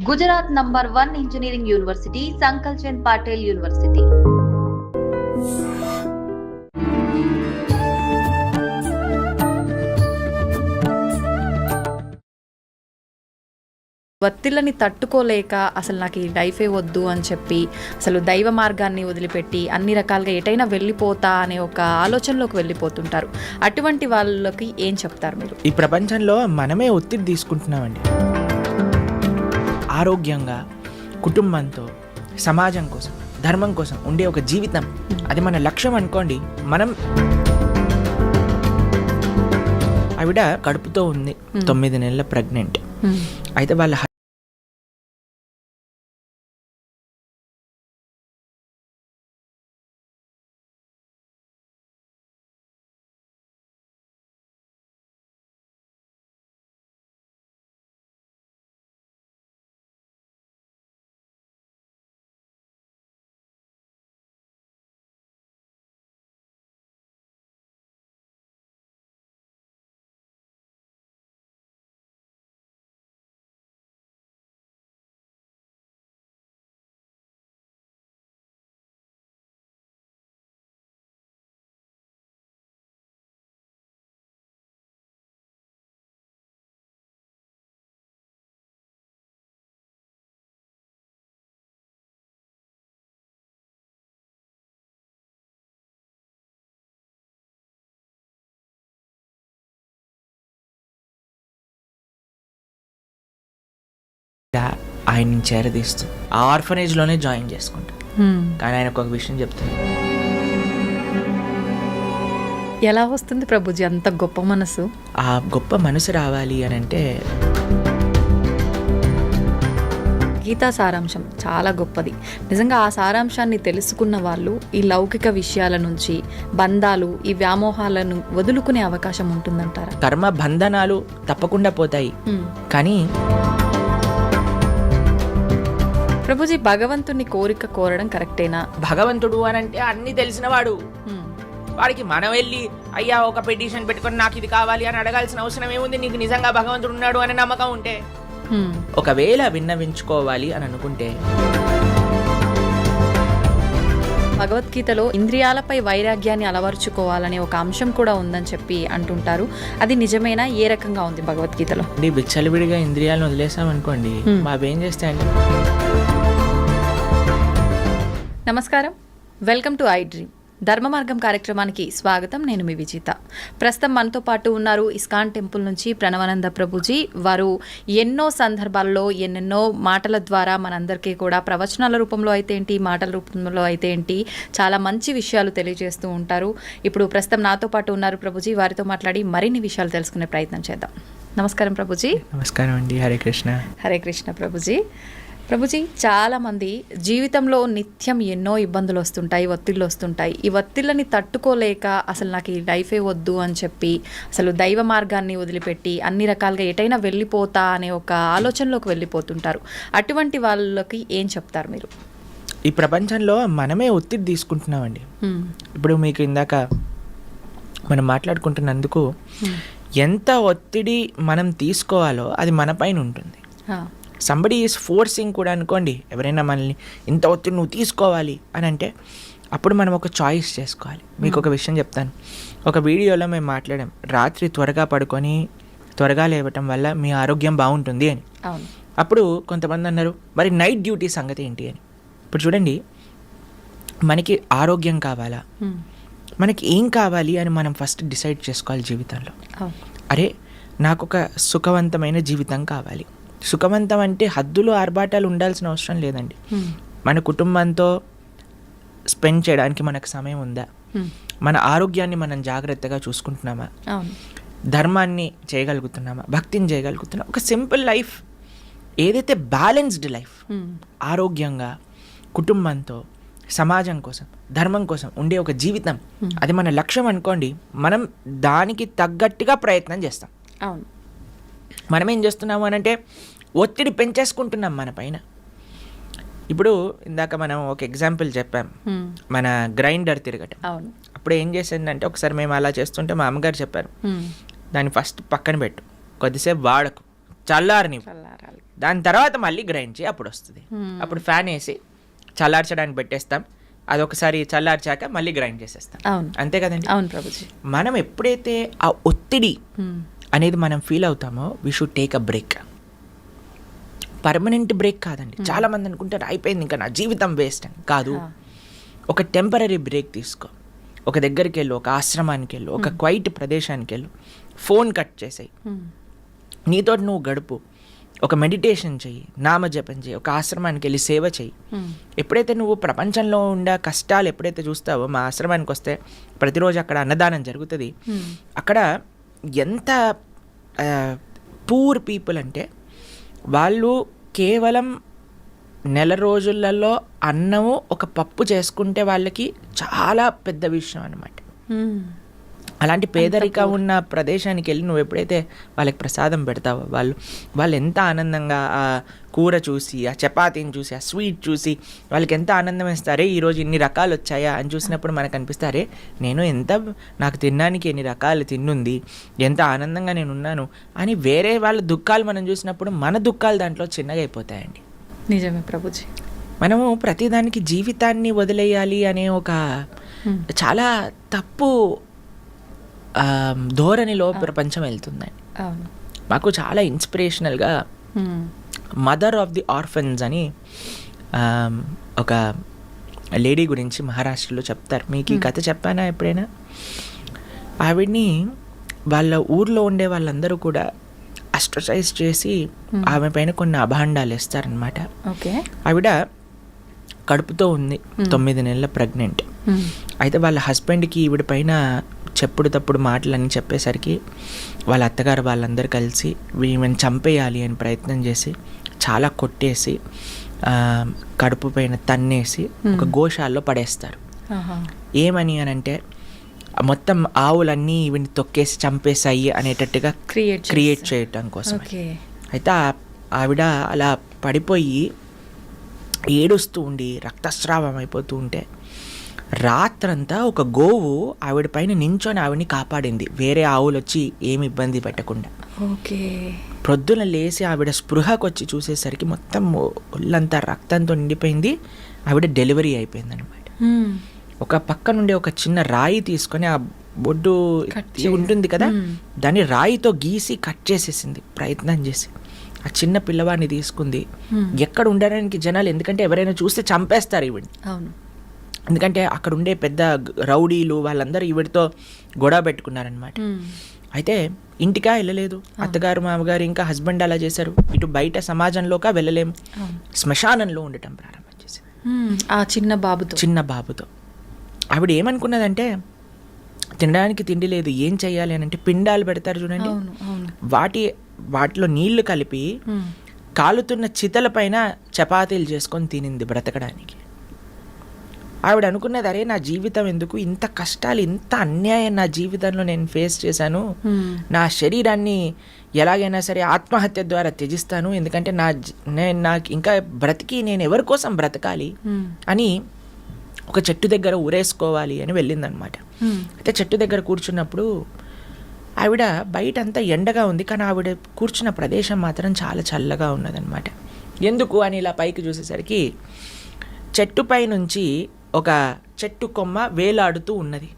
Gujarat number 1 engineering university Sankalchand Patel university. ఒత్తిళ్ళని తట్టుకోలేక అసలు నాకు ఈ లైఫే వద్దు అని చెప్పి అసలు దైవ మార్గాన్ని వదిలిపెట్టి అన్ని రకాలుగా ఎటైనా వెళ్ళిపోతా అనే ఒక ఆలోచనలోకి వెళ్ళిపోతుంటారు. అటువంటి వాళ్ళకి ఏం చెప్తారు మీరు? ఈ ప్రపంచంలో మనమే ఒత్తిడి తీసుకుంటున్నామండి. ఆరోగ్యంగా, కుటుంబంతో, సమాజం కోసం, ధర్మం కోసం ఉండే ఒక జీవితం, అది మన లక్ష్యం అనుకోండి. మనం ఆవిడ కడుపుతో ఉంది, 9 నెలల ప్రెగ్నెంట్. అయితే వాళ్ళ ఆయన్ని చేరదీస్తూ ఆ ఆర్ఫనేజ్లోనే జాయిన్ చేసుకుంటా. కానీ ఆయనకు ఒక విషయం చెప్తాను. ఎలా వస్తుంది ప్రభుజీ అంత గొప్ప మనసు? ఆ గొప్ప మనసు రావాలి అని అంటే గీతా సారాంశం చాలా గొప్పది. నిజంగా ఆ సారాంశాన్ని తెలుసుకున్న వాళ్ళు ఈ లౌకిక విషయాల నుంచి, బంధాలు, ఈ వ్యామోహాలను వదులుకునే అవకాశం ఉంటుందంటారా? కర్మ బంధనాలు తప్పకుండా పోతాయి. కానీ ప్రభుజీ, భగవంతుని కోరిక కోరడం కరెక్టేనా? భగవంతుడు అని అంటే అన్ని తెలిసినవాడు. వాడికి మనం వెళ్ళి అయ్యా ఒక పిటిషన్ పెట్టుకొని నాకు ఇది కావాలి అని అడగాల్సిన అవసరం ఏముంది? నీకు నిజంగా భగవంతుడు ఉన్నాడు అనే నమ్మకం ఉంటే. ఒకవేళ విన్నవించుకోవాలి అని అనుకుంటే, భగవద్గీతలో ఇంద్రియాలపై వైరాగ్యాన్ని అలవర్చుకోవాలనే ఒక అంశం కూడా ఉందని చెప్పి అంటుంటారు. అది నిజమేనా? ఏ రకంగా ఉంది భగవద్గీతలో? విచ్చలవిడిగా ఇంద్రియాలను వదిలేసాం అనుకోండి, అవేం చేస్తాయండి? నమస్కారం, వెల్కమ్ టు ఐ డ్రీమ్. ధర్మ మార్గం కార్యక్రమానికి స్వాగతం. నేను మీ విజిత. ప్రస్తుతం మనతో పాటు ఉన్నారు ఇస్కాన్ టెంపుల్ నుంచి ప్రణవానంద ప్రభుజీ. వారు ఎన్నో సందర్భాల్లో ఎన్నెన్నో మాటల ద్వారా మనందరికీ కూడా ప్రవచనాల రూపంలో అయితే ఏంటి, మాటల రూపంలో అయితే ఏంటి, చాలా మంచి విషయాలు తెలియజేస్తూ ఉంటారు. ఇప్పుడు ప్రస్తుతం నాతో పాటు ఉన్నారు ప్రభుజీ. వారితో మాట్లాడి మరిన్ని విషయాలు తెలుసుకునే ప్రయత్నం చేద్దాం. నమస్కారం ప్రభుజీ. నమస్కారం అండి. హరే కృష్ణ. హరే కృష్ణ ప్రభుజీ. ప్రభుజీ, చాలామంది జీవితంలో నిత్యం ఎన్నో ఇబ్బందులు వస్తుంటాయి, ఒత్తిళ్ళు వస్తుంటాయి. ఈ ఒత్తిళ్ళని తట్టుకోలేక అసలు నాకు ఈ లైఫే వద్దు అని చెప్పి అసలు దైవ మార్గాన్ని వదిలిపెట్టి అన్ని రకాలుగా ఎటైనా వెళ్ళిపోతా అనే ఒక ఆలోచనలోకి వెళ్ళిపోతుంటారు. అటువంటి వాళ్ళకి ఏం చెప్తారు మీరు? ఈ ప్రపంచంలో మనమే ఒత్తిడి తీసుకుంటున్నామండి. ఇప్పుడు మీకు ఇందాక మనం మాట్లాడుకుంటున్నందుకు ఎంత ఒత్తిడి మనం తీసుకోవాలో అది మన పైన ఉంటుంది. సంబడి ఈజ్ ఫోర్సింగ్ కూడా అనుకోండి. ఎవరైనా మనల్ని ఇంత ఒత్తిడి నువ్వు తీసుకోవాలి అని అంటే అప్పుడు మనం ఒక చాయిస్ చేసుకోవాలి. మీకు ఒక విషయం చెప్తాను. ఒక వీడియోలో మేము మాట్లాడాం, రాత్రి త్వరగా పడుకొని త్వరగా లేవటం వల్ల మీ ఆరోగ్యం బాగుంటుంది అని. అప్పుడు కొంతమంది అన్నారు, మరి నైట్ డ్యూటీ సంగతి ఏంటి అని. ఇప్పుడు చూడండి, మనకి ఆరోగ్యం కావాలా, మనకి ఏం కావాలి అని మనం ఫస్ట్ డిసైడ్ చేసుకోవాలి జీవితంలో. అరే, నాకు ఒక సుఖవంతమైన జీవితం కావాలి. సుఖవంతం అంటే హద్దులు ఆర్భాటాలు ఉండాల్సిన అవసరం లేదండి. మన కుటుంబంతో స్పెండ్ చేయడానికి మనకు సమయం ఉందా? మన ఆరోగ్యాన్ని మనం జాగ్రత్తగా చూసుకుంటున్నామా? ధర్మాన్ని చేయగలుగుతున్నామా? భక్తిని చేయగలుగుతున్నామా? ఒక సింపుల్ లైఫ్, ఏదైతే బ్యాలెన్స్డ్ లైఫ్, ఆరోగ్యంగా, కుటుంబంతో, సమాజం కోసం, ధర్మం కోసం ఉండే ఒక జీవితం, అది మన లక్ష్యం అనుకోండి. మనం దానికి తగ్గట్టుగా ప్రయత్నం చేస్తాం. అవును. మనం ఏం చేస్తున్నాము అని అంటే ఒత్తిడి పెంచేసుకుంటున్నాం మన పైన. ఇప్పుడు ఇందాక మనం ఒక ఎగ్జాంపుల్ చెప్పాం, మన గ్రైండర్ తిరగటం. అప్పుడు ఏం చేసిందంటే, ఒకసారి మేము అలా చేస్తుంటే మా అమ్మగారు చెప్పారు, దాన్ని ఫస్ట్ పక్కన పెట్టు, కొద్దిసేపు వాడకు, చల్లారని, చల్లారాలి. దాని తర్వాత మళ్ళీ గ్రైండ్ చేయి, అప్పుడు వస్తుంది. అప్పుడు ఫ్యాన్ వేసి చల్లార్చడానికి పెట్టేస్తాం, అదొకసారి చల్లార్చాక మళ్ళీ గ్రైండ్ చేసేస్తాం. అవును, అంతే కదండి. అవును ప్రభుజీ. మనం ఎప్పుడైతే ఆ ఒత్తిడి అనేది మనం ఫీల్ అవుతామో we should take a break. Permanent break కాదండి. చాలా మంది అనుకుంటారు అయిపోయింది ఇంకా నా జీవితం వేస్ట్ అని. కాదు, ఒక టెంపరీ బ్రేక్ తీసుకో. ఒక దగ్గరికి వెళ్ళు, ఒక ఆశ్రమానికి వెళ్ళు, ఒక క్వైట్ ప్రదేశానికి వెళ్ళు, ఫోన్ కట్ చేసేయి, నీతో నువ్వు గడుపు, ఒక మెడిటేషన్ చెయ్యి, నామజపం చెయ్యి, ఒక ఆశ్రమానికి వెళ్ళి సేవ చెయ్యి. ఎప్పుడైతే నువ్వు ప్రపంచంలో ఉండే కష్టాలు ఎప్పుడైతే చూస్తావో, మా ఆశ్రమానికి వస్తే ప్రతిరోజు అక్కడ అన్నదానం జరుగుతుంది. అక్కడ ఎంత పూర్ పీపుల్ అంటే వాళ్ళు కేవలం నెల రోజులలో అన్నము ఒక పప్పు చేసుకుంటే వాళ్ళకి చాలా పెద్ద విషయం అన్నమాట. అలాంటి పేదరిక ఉన్న ప్రదేశానికి వెళ్ళి నువ్వు ఎప్పుడైతే వాళ్ళకి ప్రసాదం పెడతావో వాళ్ళు ఎంత ఆనందంగా ఆ కూర చూసి, ఆ చపాతీని చూసి, ఆ స్వీట్ చూసి వాళ్ళకి ఎంత ఆనందం వేస్తారే, ఈరోజు ఇన్ని రకాలు వచ్చాయా అని చూసినప్పుడు మనకు అనిపిస్తారే, నేను నాకు తినడానికి ఎన్ని రకాలు తిన్నుంది, ఎంత ఆనందంగా నేను ఉన్నాను అని. వేరే వాళ్ళ దుఃఖాలు మనం చూసినప్పుడు మన దుఃఖాలు దాంట్లో చిన్నగా అయిపోతాయండి. నిజమే ప్రభుజీ. మనము ప్రతిదానికి జీవితాన్ని వదిలేయాలి అనే ఒక చాలా తప్పు ధోరణిలో ప్రపంచం వెళ్తుందండి. మాకు చాలా ఇన్స్పిరేషనల్గా మదర్ ఆఫ్ ది ఆర్ఫన్స్ అని ఒక లేడీ గురించి మహారాష్ట్రలో చెప్తారు. మీకు ఈ కథ చెప్పానా ఎప్పుడైనా? ఆవిడ్ని వాళ్ళ ఊర్లో ఉండే వాళ్ళందరూ కూడా అస్ట్రసైజ్ చేసి ఆమె పైన కొన్ని అభాండాలు వేస్తారనమాట. ఆవిడ కడుపుతో ఉంది, 9 నెలల ప్రెగ్నెంట్. అయితే వాళ్ళ హస్బెండ్కి ఈవిడ పైన చెప్పుడు తప్పుడు మాటలని చెప్పేసరికి వాళ్ళ అత్తగారు వాళ్ళందరూ కలిసి ఈమెను చంపేయాలి అని ప్రయత్నం చేసి చాలా కొట్టేసి కడుపు పైన తన్నేసి ఒక గోశాలలో పడేస్తారు. ఏమని అని అంటే మొత్తం ఆవులన్నీ ఈవిని తొక్కేసి చంపేసాయి అనేటట్టుగా క్రియేట్ చేయటం కోసం. అయితే ఆవిడ అలా పడిపోయి ఏడుస్తూ ఉండి రక్తస్రావం అయిపోతూ ఉంటే రాత్రంతా ఒక గోవు ఆవిడ పైన నించొని ఆవిడని కాపాడింది, వేరే ఆవులు వచ్చి ఏమి ఇబ్బంది పెట్టకుండా. ప్రొద్దున లేసి ఆవిడ స్పృహకు వచ్చి చూసేసరికి మొత్తం ఒళ్ళంతా రక్తంతో నిండిపోయింది. ఆవిడ డెలివరీ అయిపోయింది అనమాట. ఒక పక్క నుండి ఒక చిన్న రాయి తీసుకొని, ఆ బొడ్డు ఉంటుంది కదా, దాన్ని రాయితో గీసి కట్ చేసేసింది ప్రయత్నం చేసి. ఆ చిన్న పిల్లవాడిని తీసుకుంది. ఎక్కడ ఉండడానికి జనాలు, ఎందుకంటే ఎవరైనా చూస్తే చంపేస్తారు ఈవిడ్ని. ఎందుకంటే అక్కడ ఉండే పెద్ద రౌడీలు వాళ్ళందరూ ఈవిడితో గొడవ పెట్టుకున్నారనమాట. అయితే ఇంటికా వెళ్ళలేదు, అత్తగారు మామగారు ఇంకా హస్బెండ్ అలా చేశారు. ఇటు బయట సమాజంలోకా వెళ్ళలేము, శ్మశానంలో ఉండటం ప్రారంభం చేసింది ఆ చిన్న బాబుతో. ఆవిడ ఏమనుకున్నదంటే తినడానికి తిండి లేదు, ఏం చెయ్యాలి అని అంటే పిండాలు పెడతారు చూడండి, వాటిలో నీళ్లు కలిపి కాలుతున్న చితల పైన చపాతీలు చేసుకొని తినింది బ్రతకడానికి. ఆవిడ అనుకున్నది, అరే నా జీవితం ఎందుకు, ఇంత కష్టాలు, ఇంత అన్యాయం నా జీవితంలో నేను ఫేస్ చేశాను, నా శరీరాన్ని ఎలాగైనా సరే ఆత్మహత్య ద్వారా త్యజిస్తాను, ఎందుకంటే నాకు ఇంకా బ్రతికి నేను ఎవరి కోసం బ్రతకాలి అని ఒక చెట్టు దగ్గర ఊరేసుకోవాలి అని వెళ్ళిందనమాట. అయితే చెట్టు దగ్గర కూర్చున్నప్పుడు ఆవిడ బయట అంతా ఎండగా ఉంది, కానీ ఆవిడ కూర్చున్న ప్రదేశం మాత్రం చాలా చల్లగా ఉన్నదనమాట. ఎందుకు అని ఇలా పైకి చూసేసరికి చెట్టుపై నుంచి ఒక చెట్టు కొమ్మ వేలాడుతూ ఉన్నది.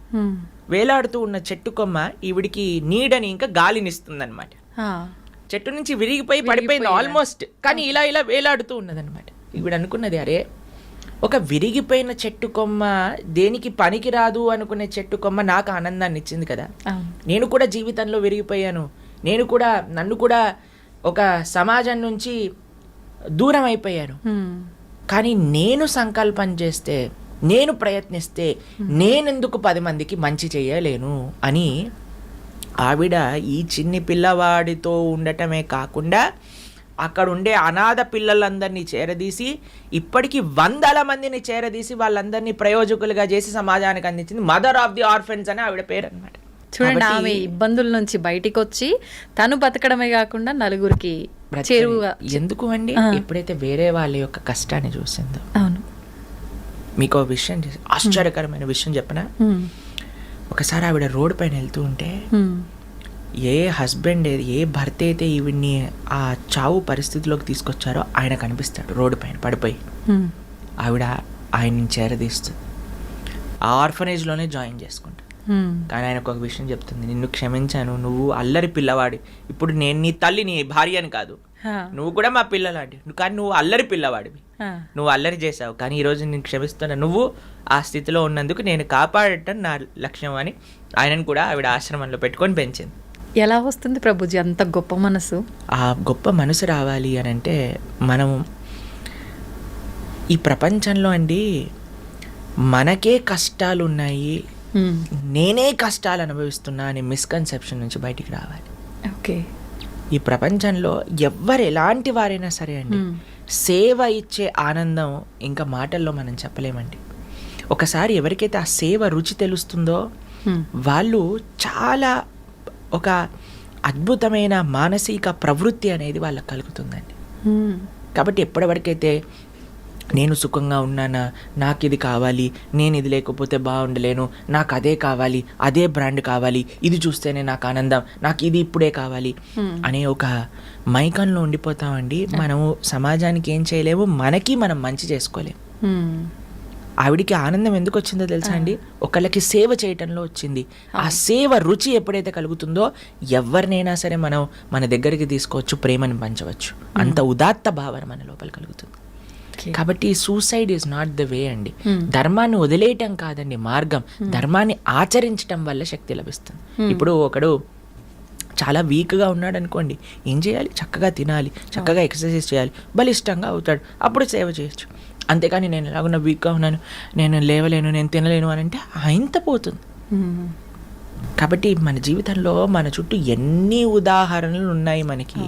వేలాడుతూ ఉన్న చెట్టు కొమ్మ ఈవిడికి నీడని ఇంకా గాలినిస్తుందన్నమాట. చెట్టు నుంచి విరిగిపోయి పడిపోయింది ఆల్మోస్ట్, కానీ ఇలా ఇలా వేలాడుతూ ఉన్నదన్నమాట. ఈవిడ అనుకున్నది, అరే ఒక విరిగిపోయిన చెట్టు కొమ్మ, దేనికి పనికి రాదు అనుకునే చెట్టు కొమ్మ నాకు ఆనందాన్ని ఇచ్చింది కదా, నేను కూడా జీవితంలో విరిగిపోయాను, నన్ను కూడా ఒక సమాజం నుంచి దూరం అయిపోయాను, కానీ నేను సంకల్పం చేస్తే, నేను ప్రయత్నిస్తే నేనెందుకు 10 మందికి మంచి చేయలేను అని ఆవిడ ఈ చిన్ని పిల్లవాడితో ఉండటమే కాకుండా అక్కడ ఉండే అనాథ పిల్లలందరినీ చేరదీసి, ఇప్పటికీ 100 మందిని చేరదీసి వాళ్ళందరినీ ప్రయోజకులుగా చేసి సమాజానికి అందించింది. మదర్ ఆఫ్ ది ఆర్ఫన్స్ అని ఆవిడ పేరు అనమాట. చూడండి, ఆమె ఇబ్బందుల నుంచి బయటికి వచ్చి తను బతకడమే కాకుండా నలుగురికి చేరువుగా. ఎందుకు అండి, ఎప్పుడైతే వేరే వాళ్ళ యొక్క కష్టాన్ని చూసిందో. అవును, మీకు విషయం, ఆశ్చర్యకరమైన విషయం చెప్పనా? ఒకసారి ఆవిడ రోడ్డు పైన వెళ్తూ ఉంటే ఏ హస్బెండ్ ఏ భర్త అయితే ఈవిడ్ని ఆ చావు పరిస్థితిలోకి తీసుకొచ్చారో ఆయన కనిపిస్తాడు రోడ్డు పైన పడిపోయి. ఆవిడ ఆయన్ని చేరదీస్తుంది, ఆ ఆర్ఫనేజ్లోనే జాయిన్ చేసుకుంటాడు. కానీ ఆయనకు ఒక విషయం చెప్తుంది, నిన్ను క్షమించాను, నువ్వు అల్లరి పిల్లవాడి, ఇప్పుడు నేను నీ తల్లి నీ భార్య అని కాదు, నువ్వు కూడా మా పిల్లలాంటి, కానీ నువ్వు అల్లరి పిల్లవాడివి, నువ్వు అల్లరి చేసావు, కానీ ఈరోజు నేను క్షమిస్తున్నా, నువ్వు ఆ స్థితిలో ఉన్నందుకు నేను కాపాడటం నా లక్ష్యం అని ఆయనను కూడా ఆవిడ ఆశ్రమంలో పెట్టుకొని పెంచింది. ఎలా వస్తుంది ప్రభుజీ అంత గొప్ప మనసు? ఆ గొప్ప మనసు రావాలి అని అంటే మనం ఈ ప్రపంచంలో అండి మనకే కష్టాలు ఉన్నాయి, నేనే కష్టాలు అనుభవిస్తున్నా అనే మిస్కన్సెప్షన్ నుంచి బయటికి రావాలి. ఓకే, ఈ ప్రపంచంలో ఎవ్వరు ఎలాంటి వారైనా సరే అండి, సేవ ఇచ్చే ఆనందం ఇంకా మాటల్లో మనం చెప్పలేమండి. ఒకసారి ఎవరికైతే ఆ సేవ రుచి తెలుస్తుందో వాళ్ళు చాలా ఒక అద్భుతమైన మానసిక ప్రవృత్తి అనేది వాళ్ళకి కలుగుతుందండి. కాబట్టి ఎప్పటివరకైతే నేను సుఖంగా ఉన్నానా, నాకు ఇది కావాలి, నేను ఇది లేకపోతే బాగుండలేను, నాకు అదే కావాలి, అదే బ్రాండ్ కావాలి, ఇది చూస్తేనే నాకు ఆనందం, నాకు ఇది ఇప్పుడే కావాలి అనే ఒక మైకంలో ఉండిపోతామండి. మనము సమాజానికి ఏం చేయలేము, మనకి మనం మంచి చేసుకోలేము. ఆవిడికి ఆనందం ఎందుకు వచ్చిందో తెలుసా అండి? ఒకళ్ళకి సేవ చేయటంలో వచ్చింది. ఆ సేవ రుచి ఎప్పుడైతే కలుగుతుందో ఎవరినైనా సరే మనం మన దగ్గరికి తీసుకోవచ్చు, ప్రేమను పంచవచ్చు. అంత ఉదాత్త భావన మన లోపల కలుగుతుంది. కాబట్టి suicide is not the way అండి. ధర్మాన్ని వదిలేయటం కాదండి మార్గం, ధర్మాన్ని ఆచరించటం వల్ల శక్తి లభిస్తుంది. ఇప్పుడు ఒకడు చాలా వీక్గా ఉన్నాడు అనుకోండి, ఏం చేయాలి? చక్కగా తినాలి, చక్కగా ఎక్సర్సైజ్ చేయాలి, బలిష్టంగా అవుతాడు, అప్పుడు సేవ చేయొచ్చు. అంతేకాని నేను ఎలాగున్నా వీక్గా ఉన్నాను, నేను లేవలేను, నేను తినలేను అని అంటే ఆయనత పోతుంది. కాబట్టి మన జీవితంలో మన చుట్టూ ఎన్ని ఉదాహరణలు ఉన్నాయి మనకి.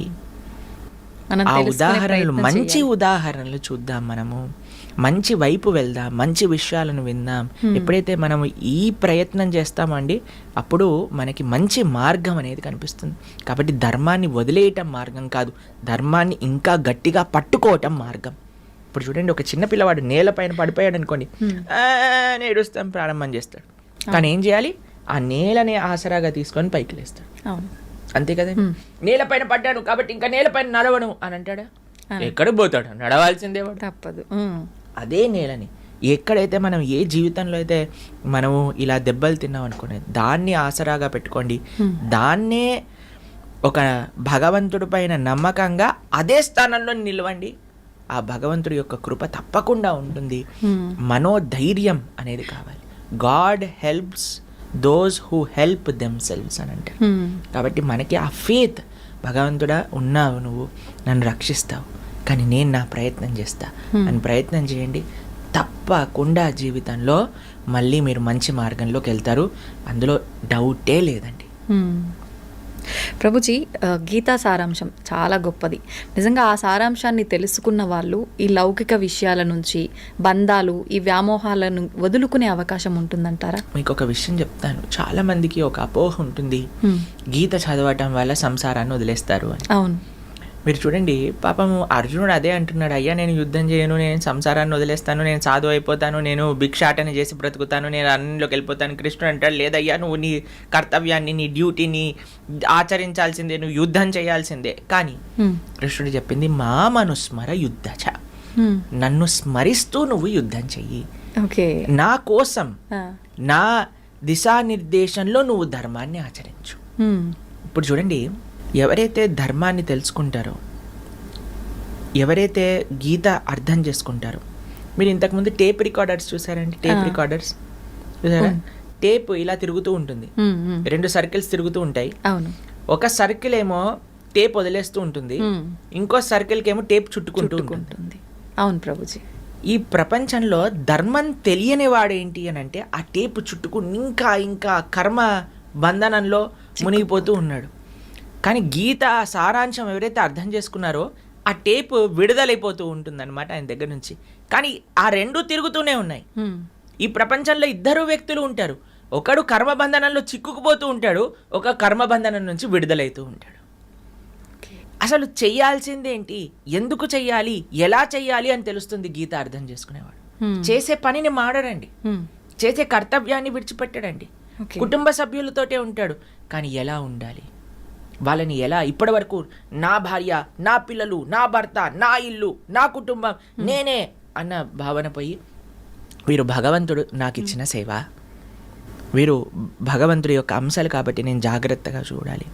ఆ ఉదాహరణలు మంచి ఉదాహరణలు చూద్దాం, మనము మంచి వైపు వెళ్దాం, మంచి విషయాలను విందాం. ఎప్పుడైతే మనము ఈ ప్రయత్నం చేస్తామండి అప్పుడు మనకి మంచి మార్గం అనేది కనిపిస్తుంది. కాబట్టి ధర్మాన్ని వదిలేయటం మార్గం కాదు, ధర్మాన్ని ఇంకా గట్టిగా పట్టుకోవటం మార్గం. ఇప్పుడు చూడండి, ఒక చిన్న పిల్లవాడు నేలపైన పడిపోయాడు అనుకోండి, ఏడుస్తాం ప్రారంభం చేస్తాడు. కానీ ఏం చేయాలి? ఆ నేలని ఆసరాగా తీసుకొని పైకి లేస్తాడు. అంతే కదా. నేలపైన పడ్డాడు కాబట్టి ఇంకా నేలపైన నడవను అని అంటాడా? ఎక్కడికి పోతాడు? నడవాల్సిందే, తప్పదు. అదే నేలని ఎక్కడైతే మనం ఏ జీవితంలో అయితే మనము ఇలా దెబ్బలు తిన్నాం అనుకోండి, దాన్ని ఆసరాగా పెట్టుకోండి, దాన్నే ఒక భగవంతుడి పైన నమ్మకంగా అదే స్థానంలో నిలవండి. ఆ భగవంతుడి యొక్క కృప తప్పకుండా ఉంటుంది. మనోధైర్యం అనేది కావాలి. God helps those who help themselves అని అంటారు. కాబట్టి మనకి ఆ ఫేత్, భగవంతుడా ఉన్నావు, నువ్వు నన్ను రక్షిస్తావు, కానీ నేను నా ప్రయత్నం చేస్తా అని ప్రయత్నం చేయండి. తప్పకుండా జీవితంలో మళ్ళీ మీరు మంచి మార్గంలోకి వెళ్తారు, అందులో డౌటే లేదండి. ప్రభుజీ, గీతా సారాంశం చాలా గొప్పది. నిజంగా ఆ సారాంశాన్ని తెలుసుకున్న వాళ్ళు ఈ లౌకిక విషయాల నుంచి, బంధాలు, ఈ వ్యామోహాలను వదులుకునే అవకాశం ఉంటుందంటారా? మీకు ఒక విషయం చెప్తాను. చాలా మందికి ఒక అపోహ ఉంటుంది, గీత చదవటం వల్ల సంసారాన్ని వదిలేస్తారు అని. అవును, మీరు చూడండి, పాపము అర్జునుడు అదే అంటున్నాడు, అయ్యా నేను యుద్ధం చేయను, నేను సంసారాన్ని వదిలేస్తాను, నేను సాధు అయిపోతాను, నేను భిక్షాటన చేసి బ్రతుకుతాను, నేను అన్నిలోకి వెళ్ళిపోతాను. కృష్ణుడు అంటాడు, లేదయ్యా నువ్వు నీ కర్తవ్యాన్ని, నీ డ్యూటీని ఆచరించాల్సిందే, నువ్వు యుద్ధం చేయాల్సిందే. కానీ కృష్ణుడు చెప్పింది మామనుస్మర యుద్ధచ, నన్ను స్మరిస్తూ నువ్వు యుద్ధం చెయ్యి, నా కోసం నా దిశానిర్దేశంలో నువ్వు ధర్మాన్ని ఆచరించు. ఇప్పుడు చూడండి, ఎవరైతే ధర్మాన్ని తెలుసుకుంటారో, ఎవరైతే గీత అర్థం చేసుకుంటారో, మీరు ఇంతకుముందు టేప్ రికార్డర్స్ చూసారండి? టేప్ రికార్డర్స్ చూసారా? టేప్ ఇలా తిరుగుతూ ఉంటుంది, 2 సర్కిల్స్ తిరుగుతూ ఉంటాయి. ఒక సర్కిల్ ఏమో టేప్ వదిలేస్తూ ఉంటుంది, ఇంకో సర్కిల్కి ఏమో టేప్ చుట్టుకుంటూ ఉంటుంది. అవును ప్రభుజీ. ఈ ప్రపంచంలో ధర్మం తెలియని వాడేంటి అని అంటే ఆ టేప్ చుట్టుకుని ఇంకా ఇంకా కర్మ బంధనంలో మునిగిపోతూ ఉన్నాడు. కానీ గీత సారాంశం ఎవరైతే అర్థం చేసుకున్నారో ఆ టేప్ విడుదలైపోతూ ఉంటుందన్నమాట ఆయన దగ్గర నుంచి. కానీ ఆ 2 తిరుగుతూనే ఉన్నాయి. ఈ ప్రపంచంలో 2 వ్యక్తులు ఉంటారు, ఒకడు కర్మబంధనంలో చిక్కుకుపోతూ ఉంటాడు, ఒక కర్మబంధనం నుంచి విడుదలైతూ ఉంటాడు. అసలు చెయ్యాల్సిందేంటి, ఎందుకు చెయ్యాలి, ఎలా చెయ్యాలి అని తెలుస్తుంది గీత అర్థం చేసుకునేవాడు. చేసే పనిని మాడడండి, చేసే కర్తవ్యాన్ని విడిచిపెట్టడండి, కుటుంబ సభ్యులతోటే ఉంటాడు, కానీ ఎలా ఉండాలి, వాళ్ళని ఎలా ఇప్పటి వరకు నా భార్య, నా పిల్లలు, నా భర్త, నా ఇల్లు, నా కుటుంబం, నేనే అన్న భావన పోయి వీరు భగవంతుడు నాకు ఇచ్చిన సేవ, వీరు భగవంతుడి యొక్క అంశాలు కాబట్టి నేను జాగ్రత్తగా చూడాలి.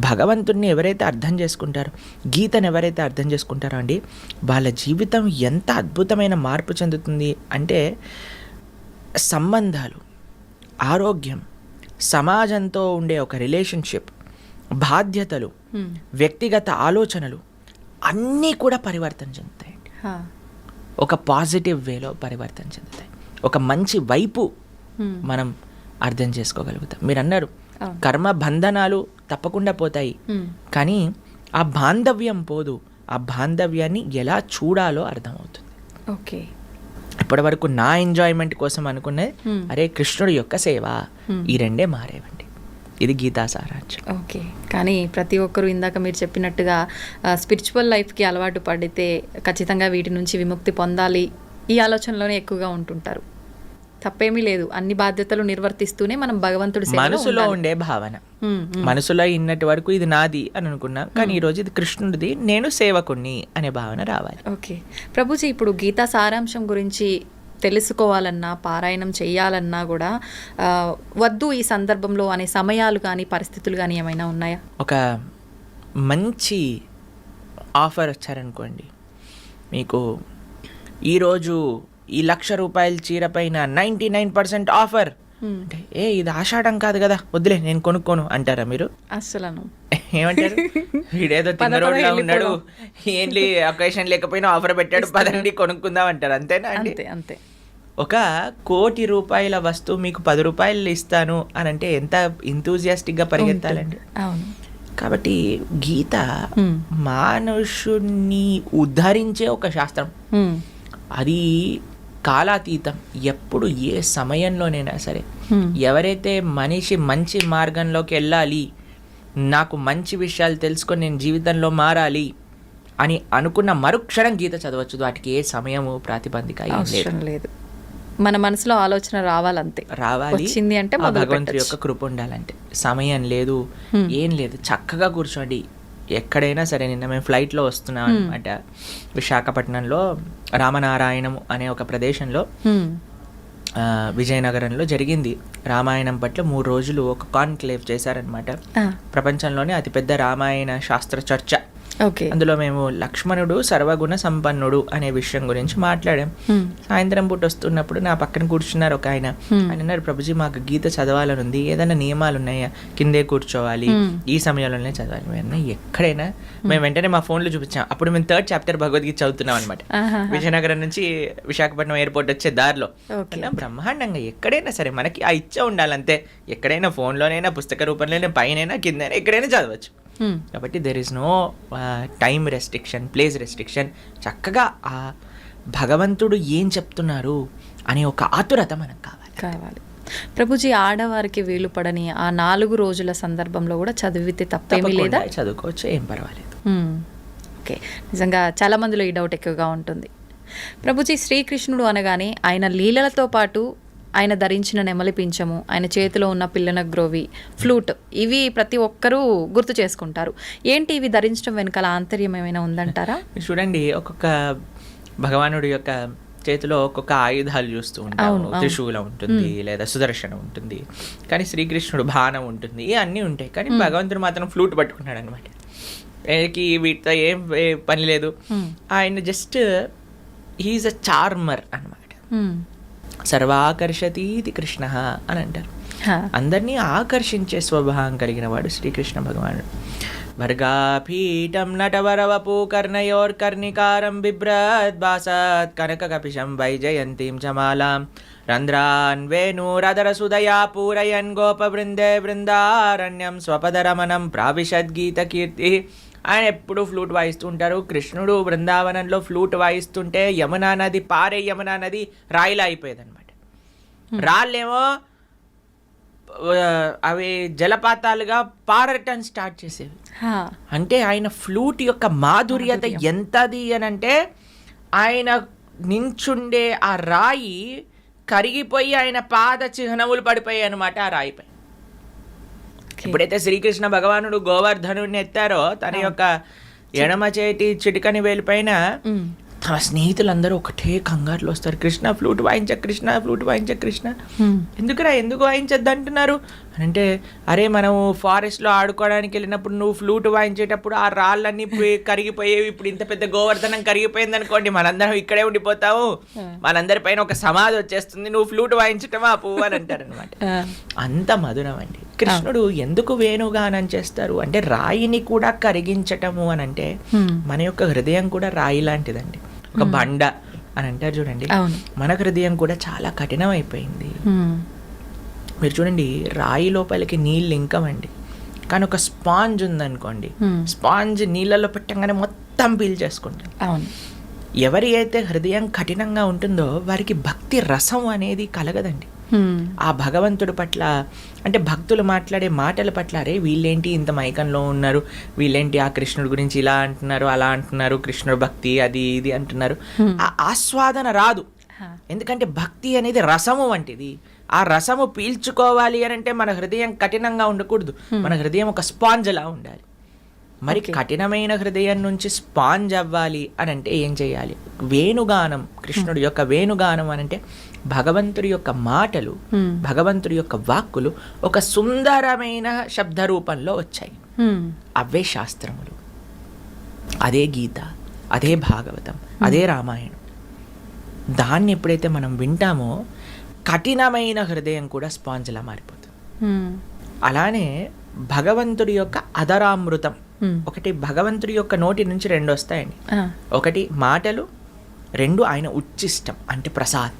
భగవంతుడిని ఎవరైతే అర్థం చేసుకుంటారో, గీతను ఎవరైతే అర్థం చేసుకుంటారో అండి, వాళ్ళ జీవితం ఎంత అద్భుతమైన మార్పు చెందుతుంది అంటే సంబంధాలు, ఆరోగ్యం, సమాజంతో ఉండే ఒక రిలేషన్షిప్, బాధ్యతలు, వ్యక్తిగత ఆలోచనలు అన్నీ కూడా పరివర్తన చెందుతాయండి. ఒక పాజిటివ్ వేలో పరివర్తన చెందుతాయి. ఒక మంచి వైపు మనం అర్థం చేసుకోగలుగుతాం. మీరు అన్నారు కర్మ బంధనాలు తప్పకుండా పోతాయి, కానీ ఆ బాంధవ్యం పోదు. ఆ బాంధవ్యాన్ని ఎలా చూడాలో అర్థమవుతుంది. ఓకే, ఇప్పటి వరకు నా ఎంజాయ్మెంట్ కోసం అనుకునే అరే కృష్ణుడి యొక్క సేవ, ఈ రెండే మారేవండి. ఇది గీతా సారాంశం. ఓకే, కానీ ప్రతి ఒక్కరూ ఇందాక మీరు చెప్పినట్టుగా స్పిరిచువల్ లైఫ్కి అలవాటు పడితే ఖచ్చితంగా వీటి నుంచి విముక్తి పొందాలి ఈ ఆలోచనలోనే ఎక్కువగా ఉంటుంటారు. తప్పేమీ లేదు, అన్ని బాధ్యతలు నిర్వర్తిస్తూనే మనం భగవంతుడి మనసులో ఉండే భావన, మనసులో ఇన్నటి వరకు ఇది నాది అని అనుకున్నా, కానీ ఈరోజు ఇది కృష్ణుడిది, నేను సేవకుణ్ణి అనే భావన రావాలి. ఓకే ప్రభుజీ, ఇప్పుడు గీతా సారాంశం గురించి తెలుసుకోవాలన్నా, పారాయణం చేయాలన్నా కూడా వద్దు ఈ సందర్భంలో అనే సమయాలు కానీ పరిస్థితులు కానీ ఏమైనా ఉన్నాయా? ఒక మంచి ఆఫర్ వచ్చారనుకోండి, మీకు ఈరోజు ఈ 1,00,000 రూపాయల చీర పైన 99% ఆఫర్ అంటే, ఇది ఆషాఢం కాదు కదా, వద్దులే నేను కొనుక్కోను అంటారా మీరు? అసలు ఏమంటారు? వీడేదో తిన్నరోడ్లా ఉన్నాడు, ఏంటి అకేషన్ లేకపోయినా ఆఫర్ పెట్టాడు, పదండి కొనుక్కుందాం అంటారు. అంతేనా అండి? అంతే. ఒక 1,00,00,000 రూపాయల వస్తువు మీకు 10 రూపాయలు ఇస్తాను అని అంటే ఎంత ఇంతూజియాస్టిక్గా పరిగెత్తాలండి. అవును. కాబట్టి గీత మనుషుణ్ణి ఉద్ధరించే ఒక శాస్త్రం. అది కాలాతీతం. ఎప్పుడు ఏ సమయంలోనైనా సరే ఎవరైతే మనిషి మంచి మార్గంలోకి వెళ్ళాలి, నాకు మంచి విషయాలు తెలుసుకొని నేను జీవితంలో మారాలి అని అనుకున్న మరుక్షణం గీత చదవచ్చు. వాటికి ఏ సమయము ప్రాతిబంధిక లేదు. మన మనసులో ఆలోచన రావాలంతే, రావాలి. వచ్చింది అంటే భగవంతుడి యొక్క కృప ఉండాలంటే. సమయం లేదు, ఏం లేదు, చక్కగా కూర్చోండి. ఎక్కడైనా సరే, నిన్న మేము ఫ్లైట్లో వస్తున్నాం అనమాట. విశాఖపట్నంలో రామనారాయణం అనే ఒక ప్రదేశంలో, విజయనగరంలో జరిగింది. రామాయణం పట్ల 3 రోజులు ఒక కాన్క్లేవ్ చేశారనమాట. ప్రపంచంలోనే అతిపెద్ద రామాయణ శాస్త్ర చర్చ. అందులో మేము లక్ష్మణుడు సర్వగుణ సంపన్నుడు అనే విషయం గురించి మాట్లాడాం. సాయంత్రం పూట వస్తున్నప్పుడు నా పక్కన కూర్చున్నారు ఒక ఆయన. ఆయన అన్నారు, ప్రభుజీ మాకు గీత చదవాలని ఉంది, ఏదైనా నియమాలు ఉన్నాయా? కిందే కూర్చోవాలి, ఈ సమయంలోనే చదవాలి. ఎక్కడైనా మేము వెంటనే మా ఫోన్లో చూపించాం. అప్పుడు మేము 3rd చాప్టర్ భగవద్గీత చదువుతున్నాం అనమాట. విజయనగరం నుంచి విశాఖపట్నం ఎయిర్పోర్ట్ వచ్చే దారిలో. బ్రహ్మాండంగా ఎక్కడైనా సరే మనకి ఆ ఇచ్చ ఉండాలంతే. ఎక్కడైనా ఫోన్లోనైనా, పుస్తక రూపంలోనే, పైన కిందైనా, ఎక్కడైనా చదవచ్చు. కాబట్టి there is no time restriction, place restriction. చక్కగా ఆ భగవంతుడు ఏం చెప్తున్నారు అనే ఒక ఆతురత మనకు కావాలి. ప్రభుజీ, ఆడవారికి వీలు పడని ఆ 4 రోజుల సందర్భంలో కూడా చదివితే తప్పేమీ లేదా? చదువుకోవచ్చు, ఏం పర్వాలేదు. ఓకే, నిజంగా చాలా మందిలో ఈ డౌట్ ఎక్కువగా ఉంటుంది. ప్రభుజీ, శ్రీకృష్ణుడు అనగానే ఆయన లీలలతో పాటు ఆయన ధరించిన నెమలి పింఛము, ఆయన చేతిలో ఉన్న పిల్లన గ్రోవి, ఫ్లూట్, ఇవి ప్రతి ఒక్కరూ గుర్తు చేసుకుంటారు. ఏంటి ఇవి ధరించడం వెనకాల ఆంతర్యం ఏమైనా ఉందంటారా? చూడండి, ఒక్కొక్క భగవానుడి యొక్క చేతిలో ఒక్కొక్క ఆయుధాలు చూస్తూ ఉంటాము. త్రిశూలం ఉంటుంది, లేదా సుదర్శనం ఉంటుంది, కానీ శ్రీకృష్ణుడు బాణం ఉంటుంది, అన్నీ ఉంటాయి. కానీ భగవంతుడు మాత్రం ఫ్లూట్ పట్టుకున్నాడు అనమాట. వీటితో ఏం పని లేదు. ఆయన జస్ట్ హీఈస్ అ చార్మర్ అనమాట. సర్వాకర్షతీతి కృష్ణ అని అంటారు. అందరినీ ఆకర్షించే స్వభావం కలిగిన వాడు శ్రీకృష్ణ భగవానుడు. వర్గాపీఠం నటవరవపు కర్ణయోర్కర్ణికారం బిభ్రద్భాసత్ కనక కపిశం వైజయంతీం చమాలాం రంధ్రాన్ వేణురదరసుదయా పూరయన్ గోపబృందే బృందారణ్యం స్వపదరమణం ప్రావిశద్గీత కీర్తి. ఆయన ఎప్పుడు ఫ్లూట్ వాయిస్తూ ఉంటారు. కృష్ణుడు బృందావనంలో ఫ్లూట్ వాయిస్తుంటే యమునా నది, పారే యమునా నది రాయిలా అయిపోయేది అనమాట. రాళ్ళేమో అవి జలపాతాలుగా పారటం స్టార్ట్ చేసేవి. అంటే ఆయన ఫ్లూట్ యొక్క మాధుర్యత ఎంతది అని అంటే, ఆయన నించుండే ఆ రాయి కరిగిపోయి ఆయన పాద చిహ్నములు పడిపోయాయి అనమాట ఆ రాయిపై. ఎప్పుడైతే శ్రీకృష్ణ భగవానుడు గోవర్ధనుడిని ఎత్తారో తన యొక్క ఎడమ చేతి చిటికని వేలిపైన తమ స్నేహితులందరూ ఒకటే కంగారులో వస్తారు, కృష్ణ ఫ్లూట్ వాయించ కృష్ణ, ఫ్లూట్ వాయించ కృష్ణ. ఎందుకురా, ఎందుకు వాయించద్దు అంటున్నారు అని అంటే, అరే మనం ఫారెస్ట్లో ఆడుకోవడానికి వెళ్ళినప్పుడు నువ్వు ఫ్లూట్ వాయించేటప్పుడు ఆ రాళ్ళన్నీ కరిగిపోయేవి, ఇప్పుడు ఇంత పెద్ద గోవర్ధనం కరిగిపోయింది అనుకోండి, మనందరం ఇక్కడే ఉండిపోతాము, మనందరి పైన ఒక సమాధి వచ్చేస్తుంది, నువ్వు ఫ్లూట్ వాయించటమా పువ్వు అని అంటారు అనమాట. అంత మధురం అండి. కృష్ణుడు ఎందుకు వేణుగానం చేస్తారు అంటే, రాయిని కూడా కరిగించటము అని అంటే, మన యొక్క హృదయం కూడా రాయి లాంటిదండి, ఒక బండ అని అంటారు చూడండి. మన హృదయం కూడా చాలా కఠినం అయిపోయింది. మీరు చూడండి, రాయి లోపలికి నీళ్ళు ఇంకమండి, కానీ ఒక స్పాంజ్ ఉందనుకోండి, స్పాంజ్ నీళ్ళలో పెట్టంగానే మొత్తం పీల్చేసుకుంటుంది. ఎవరి అయితే హృదయం కఠినంగా ఉంటుందో వారికి భక్తి రసం అనేది కలగదండి. ఆ భగవంతుడి పట్ల అంటే భక్తులు మాట్లాడే మాటల పట్ల, అరే వీళ్ళేంటి ఇంత మైకంలో ఉన్నారు, వీళ్ళేంటి ఆ కృష్ణుడి గురించి ఇలా అంటున్నారు, అలా అంటున్నారు, కృష్ణుడు భక్తి అది ఇది అంటున్నారు, ఆ ఆస్వాదన రాదు. ఎందుకంటే భక్తి అనేది రసము వంటిది. ఆ రసము పీల్చుకోవాలి అని అంటే మన హృదయం కఠినంగా ఉండకూడదు, మన హృదయం ఒక స్పాంజ్ లా ఉండాలి. మరి కఠినమైన హృదయం నుంచి స్పాంజ్ అవ్వాలి అని అంటే ఏం చేయాలి? వేణుగానం, కృష్ణుడి యొక్క వేణుగానం అని అంటే భగవంతుడి యొక్క మాటలు, భగవంతుడి యొక్క వాక్కులు ఒక సుందరమైన శబ్ద రూపంలో వచ్చాయి. అవే శాస్త్రములు, అదే గీత, అదే భాగవతం, అదే రామాయణం. దాన్ని ఎప్పుడైతే మనం వింటామో కఠినమైన హృదయం కూడా స్పాంజ్లా మారిపోతుంది. అలానే భగవంతుడి యొక్క అధరామృతం, ఒకటి భగవంతుడి యొక్క నోటి నుంచి రెండు వస్తాయండి. ఒకటి మాటలు, రెండు ఆయన ఉచ్చిష్టం అంటే ప్రసాద్.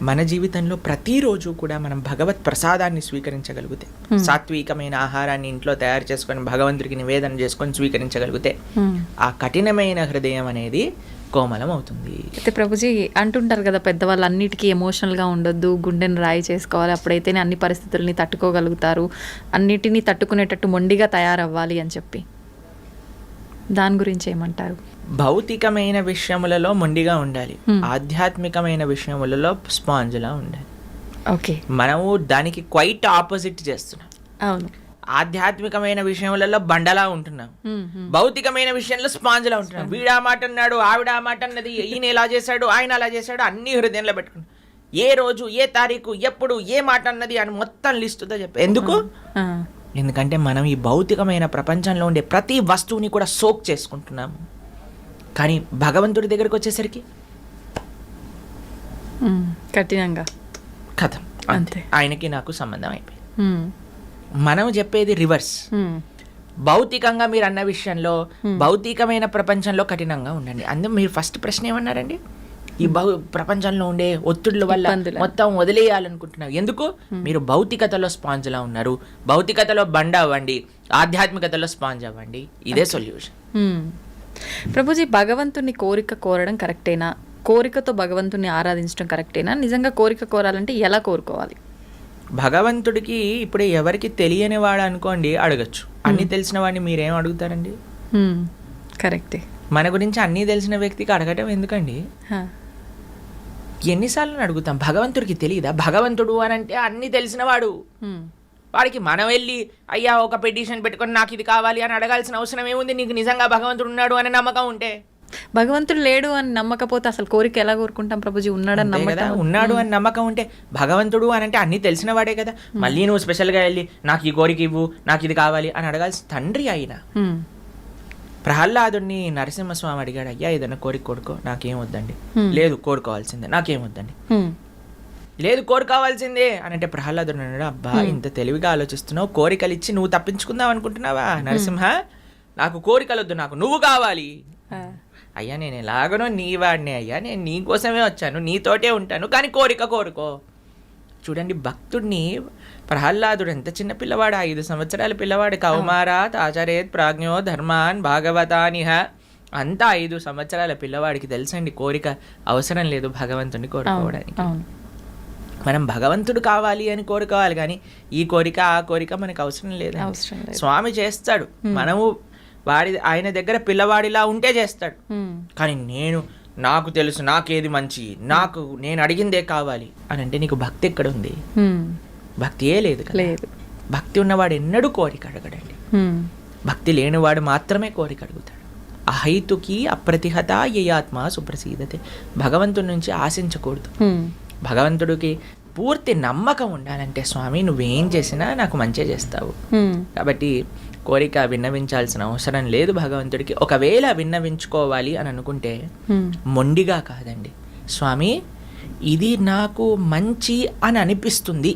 మన జీవితంలో ప్రతిరోజు కూడా మనం భగవత్ ప్రసాదాన్ని స్వీకరించగలిగితే, సాత్వికమైన ఆహారాన్ని ఇంట్లో తయారు చేసుకొని భగవంతుడికి నివేదన చేసుకొని స్వీకరించగలిగితే ఆ కఠినమైన హృదయం అనేది కోమలం అవుతుంది. అయితే ప్రభుజీ అంటుంటారు కదా పెద్దవాళ్ళు, అన్నిటికీ ఎమోషనల్గా ఉండొద్దు, గుండెను రాయి చేసుకోవాలి, అప్పుడైతేనే అన్ని పరిస్థితుల్ని తట్టుకోగలుగుతారు, అన్నిటినీ తట్టుకునేటట్టు మొండిగా తయారవ్వాలి అని చెప్పి, దాని గురించి ఏమంటారు? భౌతికమైన విషయములలో మొండిగా ఉండాలి, ఆధ్యాత్మికమైన విషయములలో స్పాంజ్లా ఉండాలి. మనము దానికి క్వైట్ ఆపోజిట్ చేస్తున్నాం. అవును, ఆధ్యాత్మికమైన విషయములలో బండలా ఉంటున్నాం, భౌతికమైన విషయంలో స్పాంజ్లా ఉంటున్నాం. వీడా మాట అన్నాడు, ఆవిడ మాట అన్నది, ఈయన ఇలా చేశాడు, ఆయన అలా చేశాడు, అన్ని హృదయంలో పెట్టుకున్నాం. ఏ రోజు, ఏ తారీఖు, ఎప్పుడు, ఏ మాట అన్నది అని మొత్తం లిస్టుతో చెప్పి. ఎందుకు? ఎందుకంటే మనం ఈ భౌతికమైన ప్రపంచంలో ఉండే ప్రతి వస్తువుని కూడా సోక్ చేసుకుంటున్నాము. కానీ భగవంతుడి దగ్గరికి వచ్చేసరికి కఠినంగా కథం, అంతే, ఆయనకి నాకు సంబంధం అయిపోయింది. మనం చెప్పేది రివర్స్. భౌతికంగా మీరు అన్న విషయంలో, భౌతికమైన ప్రపంచంలో కఠినంగా ఉండండి. అందులో మీరు ఫస్ట్ ప్రశ్న ఏమన్నారండి? ఈ ప్రపంచంలో ఉండే ఒత్తిడుల వల్ల మొత్తం వదిలేయాలనుకుంటున్నారు. ఎందుకు? మీరు భౌతికతలో స్పాంజ్లా ఉన్నారు. భౌతికతలో బండ అవ్వండి, ఆధ్యాత్మికతలో స్పాంజ్ అవ్వండి. ఇదే సొల్యూషన్. ప్రభుజీ, భగవంతుని కోరిక కోరడం కరెక్టేనా? కోరికతో భగవంతుని ఆరాధించడం కరెక్టేనా? నిజంగా కోరిక కోరాలంటే ఎలా కోరుకోవాలి? భగవంతుడికి ఇప్పుడు ఎవరికి తెలియని వాడు అనుకోండి అడగచ్చు. అన్ని తెలిసిన వాడిని మీరేం అడుగుతారండి? కరెక్టే. మన గురించి అన్నీ తెలిసిన వ్యక్తికి అడగటం ఎందుకండి? ఎన్నిసార్లు అడుగుతాం? భగవంతుడికి తెలియదా? భగవంతుడు అని అంటే అన్ని తెలిసిన వాడు. వాడికి మనం వెళ్ళి అయ్యా ఒక పిటిషన్ పెట్టుకొని నాకు ఇది కావాలి అని అడగాల్సిన అవసరం ఏముంది? నీకు నిజంగా భగవంతుడు ఉన్నాడు అనే నమ్మకం ఉంటే. భగవంతుడు లేడు అని నమ్మకపోతే అసలు కోరిక ఎలా కోరుకుంటాం ప్రభుజీ? ఉన్నాడని నమ్మకం, ఉన్నాడు అని నమ్మకం ఉంటే. భగవంతుడు అని అంటే అన్ని తెలిసిన వాడే కదా. మళ్ళీ నువ్వు స్పెషల్గా వెళ్ళి నాకు ఈ కోరిక ఇవ్వు, నాకు ఇది కావాలి అని అడగాల్సిన తండ్రి ఆయన. ప్రహ్లాదుడిని నరసింహస్వామి అడిగాడు, అయ్యా ఏదైనా కోరిక కోరుకో, నాకేం వద్దండి. లేదు కోరుకోవాల్సిందే, నాకేం వద్దండి. లేదు కోరుకోవాల్సిందే అని అంటే ప్రహ్లాదుడు అన్నాడు, అబ్బా ఇంత తెలివిగా ఆలోచిస్తున్నావు, కోరికలు ఇచ్చి నువ్వు తప్పించుకుందాం అనుకుంటున్నావా? నరసింహ, నాకు కోరికలు వద్దు, నాకు నువ్వు కావాలి. అయ్యా నేను ఎలాగనో నీ వాడిని అయ్యా, నేను నీ కోసమే వచ్చాను, నీతోటే ఉంటాను, కానీ కోరిక కోరుకో. చూడండి, భక్తుడిని ప్రహ్లాదుడు ఎంత చిన్న పిల్లవాడు, 5 సంవత్సరాల పిల్లవాడు. కౌమారాత్ ఆచరేత్ ప్రాజ్ఞో ధర్మాన్ భాగవతానిహ. అంతా 5 సంవత్సరాల పిల్లవాడికి తెలుసండి కోరిక అవసరం లేదు భగవంతుడిని కోరుకోవడానికి. మనం భగవంతుడు కావాలి అని కోరుకోవాలి, కానీ ఈ కోరిక ఆ కోరిక మనకు అవసరం లేదు. స్వామి చేస్తాడు, మనము ఆయన దగ్గర పిల్లవాడిలా ఉంటే చేస్తాడు. కానీ నాకు తెలుసు, నాకేది మంచి, నేను అడిగిందే కావాలి అని అంటే నీకు భక్తి ఎక్కడ ఉంది? భక్తియే లేదు. భక్తి ఉన్నవాడు ఎన్నడూ కోరిక అడగడండి. భక్తి లేనివాడు మాత్రమే కోరిక అడుగుతాడు. అహైతుకి అప్రతిహత యయాత్మ సుప్రసీదతే. భగవంతుడి నుంచి ఆశించకూడదు. భగవంతుడికి పూర్తి నమ్మకం ఉండాలంటే స్వామి నువ్వేం చేసినా నాకు మంచి చేస్తావు. కాబట్టి కోరిక విన్నవించాల్సిన అవసరం లేదు భగవంతుడికి. ఒకవేళ విన్నవించుకోవాలి అని అనుకుంటే మొండిగా కాదండి, స్వామి ఇది నాకు మంచి అని అనిపిస్తుంది,